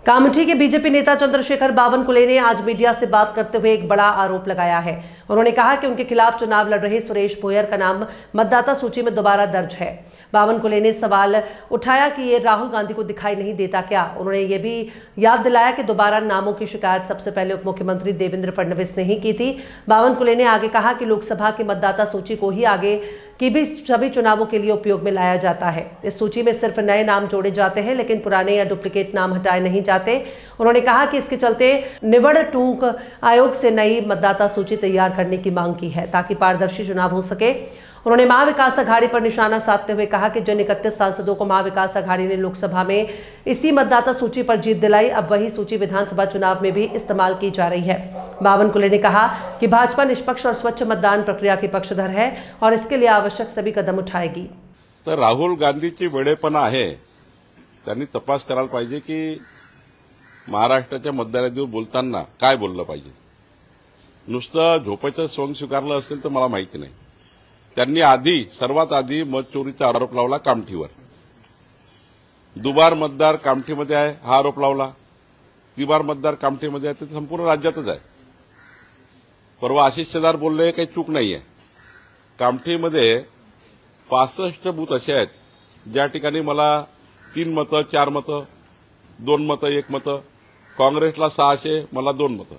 कामठी के BJP नेता चंद्रशेखर बावनकुले ने आज मीडिया से बात करते हुए एक बड़ा आरोप लगाया है। उन्होंने कहा कि उनके खिलाफ चुनाव लड़ रहे सुरेश भोयर का नाम मतदाता सूची में दोबारा दर्ज है। बावनकुले ने सवाल उठाया कि ये राहुल गांधी को दिखाई नहीं देता क्या। उन्होंने ये भी याद दिलाया कि दोबारा नामों की शिकायत सबसे पहले उप मुख्यमंत्री देवेंद्र फडणवीस ने ही की थी। बावनकुले ने आगे कहा कि लोकसभा की मतदाता सूची को ही आगे की भी सभी चुनावों के लिए उपयोग में लाया जाता है। इस सूची में सिर्फ नए नाम जोड़े जाते हैं, लेकिन पुराने या डुप्लीकेट नाम हटाए नहीं जाते। उन्होंने कहा कि इसके चलते निवड टूक आयोग से नई मतदाता सूची तैयार करने की मांग की है ताकि पारदर्शी चुनाव हो सके। उन्होंने महाविकास अघाड़ी पर निशाना साधते हुए कहा कि जिन 31 सांसदों को महाविकास अघाड़ी ने लोकसभा में इसी मतदाता सूची पर जीत दिलाई, अब वही सूची विधानसभा चुनाव में भी इस्तेमाल की जा रही है। बावनकुले ने कहा कि भाजपा निष्पक्ष और स्वच्छ मतदान प्रक्रिया की पक्षधर है और इसके लिए आवश्यक सभी कदम उठाएगी। तर राहुल गांधीची वेडेपणा आहे, त्यांनी तपास करायला पाहिजे की महाराष्ट्राच्या मतदारांवर बोलताना काय बोललं पाहिजे। नुसतं झोपेचं सोंग स्वीकारलं असेल तर मला माहिती नाही। त्यांनी सर्वात आधी मतचोरीचा आरोप लावला कामठीवर। दुबार मतदार कामठीमध्ये आहे हा आरोप लावला। तिबार मतदार कामठीमध्ये आहे ते संपूर्ण राज्यातच आहे। परवा आशिष शेलार बोलले काही चूक नाहीये। कामठीमध्ये 65 बूथ असे आहेत ज्या ठिकाणी मला 3 मतं 4 मतं 2 मतं 1 मतं, काँग्रेसला 600 मला 2 मतं,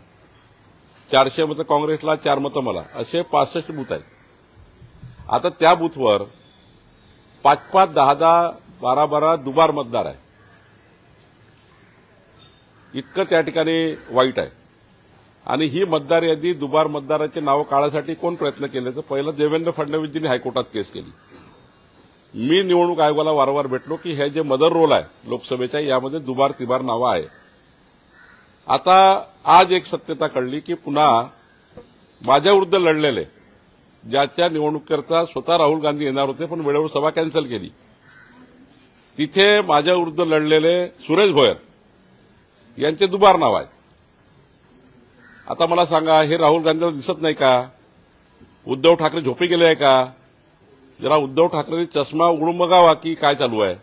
400 मतं काँग्रेसला 4 मतं मला, असे 65 बूथ आहेत। आता त्या बूथवर 5-5, 10-10, 12-12 दुबार मतदार आहे। इतकं त्या ठिकाणी वाईट आहे। आणि ही मतदार यादी दुबार मतदाराचे नाव काढण्यासाठी कोण प्रयत्न केले तर पहिलं देवेंद्र फडणवीसजींनी हायकोर्टात केस केली। मी निवडणूक आयोगाला वारंवार भेटलो की हे जे मदर रोल आहे लोकसभेच्या यामध्ये दुबार तिबार नावं आहे। आता आज एक सत्यता कळली की पुन्हा माझ्या विरुद्ध लढलेले ज्याच्या निवडणुकीकरता स्वतः राहुल गांधी येणार होते पण वेळेवर सभा कॅन्सल केली, तिथे माझ्या विरुद्ध लढलेले सुरेश भोयर यांचे दुबार नाव आहे। आता मला सांगा, हे राहुल गांधीला दिसत नाही का? उद्धव ठाकरे झोपी गेले आहे का? जरा उद्धव ठाकरेंनी चष्मा उघडून बघावा की काय चालू आहे।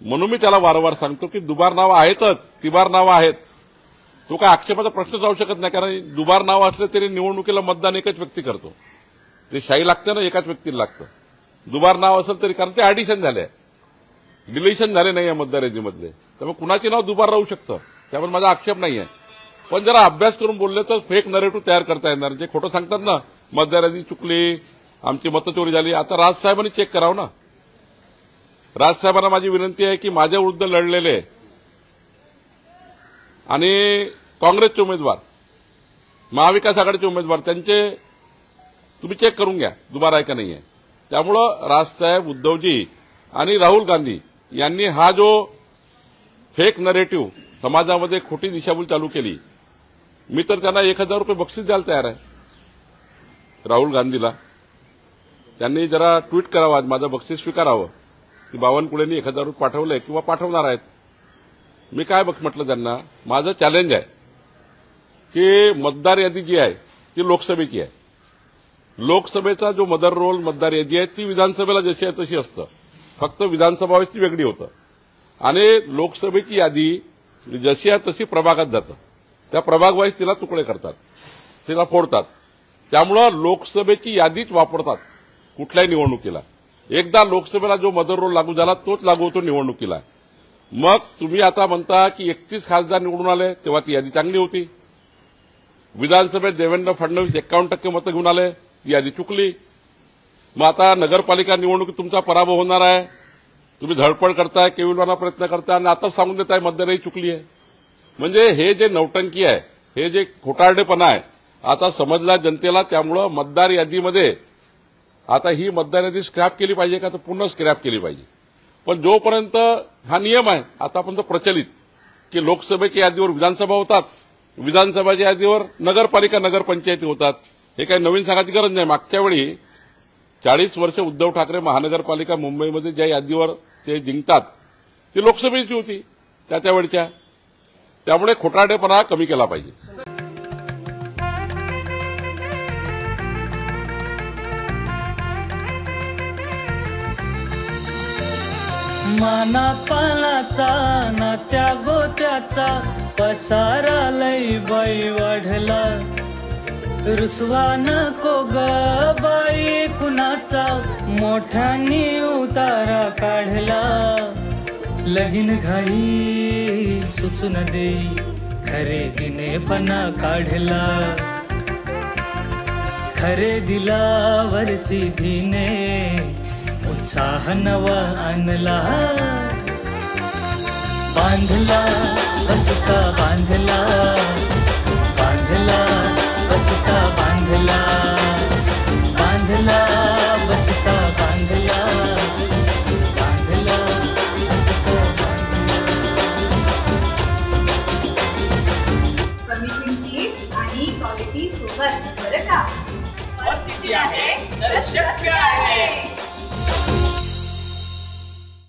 म्हणून मी त्याला वारंवार सांगतो की दुबार नाव आहेतच, तिबार नाव आहेत। तो काय आक्षेपाचा प्रश्नच राहू शकत नाही, कारण दुबार नाव असले तरी निवडणुकीला मतदान एकच व्यक्ती करतो। ते शाही लागतं ना, एकाच व्यक्तीला लागतं। दुबार नाव असेल तरी, कारण ते ऍडिशन झाले, डिलिशन झाले नाही या मतदार यादीमधले, त्यामुळे कुणाचे नाव दुबार राहू शकतं, त्यामुळे माझा आक्षेप नाहीये। पण जरा अभ्यास करून बोलले तर फेक नरेटिव्ह तयार करता येणार। जे खोटं सांगतात ना, मतदार यादी चुकली, आमची मतचोरी झाली, आता राजसाहेबांनी चेक करावं ना। राजसाहेबांना माझी विनंती आहे की माझ्या विरुद्ध लढलेले आणि काँग्रेसचे उमेदवार, महाविकास आघाडीचे उमेदवार, त्यांचे तुम्ही चेक करून घ्या दुबार आहे का नाही आहे। त्यामुळं राजसाहेब, उद्धवजी आणि राहुल गांधी यांनी हा जो फेक नरेटिव्ह समाजामध्ये खोटी दिशाभूल चालू केली, मी तर त्यांना 1000 रुपये बक्षीस द्यायला तयार आहे। राहुल गांधीला त्यांनी जरा ट्विट करावं, माझं बक्षीस स्वीकारावं की बावनकुळेंनी 1000 रुपये पाठवले किंवा पाठवणार आहेत। मी काय म्हटलं त्यांना, माझं चॅलेंज आहे की मतदार यादी जी आहे ती लोकसभेची आहे। लोकसभेचा जो मदर रोल मतदार यादी आहे ती विधानसभेला जशी आहे तशी असतं, फक्त विधानसभा ती वेगळी होतं। आणि लोकसभेची यादी जशी आहे तशी प्रभागात जातं, त्या प्रभाग वाईज तिला तुकडे करतात, तिला फोडतात। त्यामुळं लोकसभेची यादीच वापरतात कुठल्याही निवडणुकीला। एकदा लोकसभेला जो मदर रोल लागू झाला तोच लागू होतो निवडणुकीला। मग तुम्ही आता म्हणता की 31 खासदार निवडून आले, तेव्हा ती यादी चांगली होती। विधानसभेत देवेंद्र फडणवीस 51% मतं घेऊन आले, ती यादी चुकली। मग आता नगरपालिका निवडणुकीत तुमचा पराभव होणार आहे, तुम्ही धडपड करताय, केविलवाना प्रयत्न करताय आणि आता सांगून देताय मतदार यादी चुकली आहे। म्हणजे हे जे नौटंकी आहे, हे जे खोटारडेपणा आहे, आता समजला जनतेला। त्यामुळं मतदार यादीमध्ये आता ही मतदार यादी स्क्रॅप केली पाहिजे का, तर पुन्हा स्क्रॅप केली पाहिजे। पण जोपर्यंत हा नियम आहे आतापर्यंत प्रचलित की लोकसभेच्या यादीवर विधानसभा होतात, विधानसभाच्या यादीवर नगरपालिका नगरपंचायती होतात, हे काही नवीन सांगायची गरज नाही। मागच्या वेळी 40 वर्ष उद्धव ठाकरे महानगरपालिका मुंबईमध्ये ज्या यादीवर ते जिंकतात ती लोकसभेची होती त्या वेळच्या। त्यामुळे खोटारडेपणा कमी केला पाहिजे। जमाना पानाचा ना त्या गोत्याचा पसारा लई बाई वाढला रुसवा नको ग बाई कुणाचा मोठ्यानी उतारा काढला लगीन घाई सुचून देई खरेदीने पणा काढला खरेदीला वर्षीधीने उत्साह नवा आणला बांधला बसका बांधला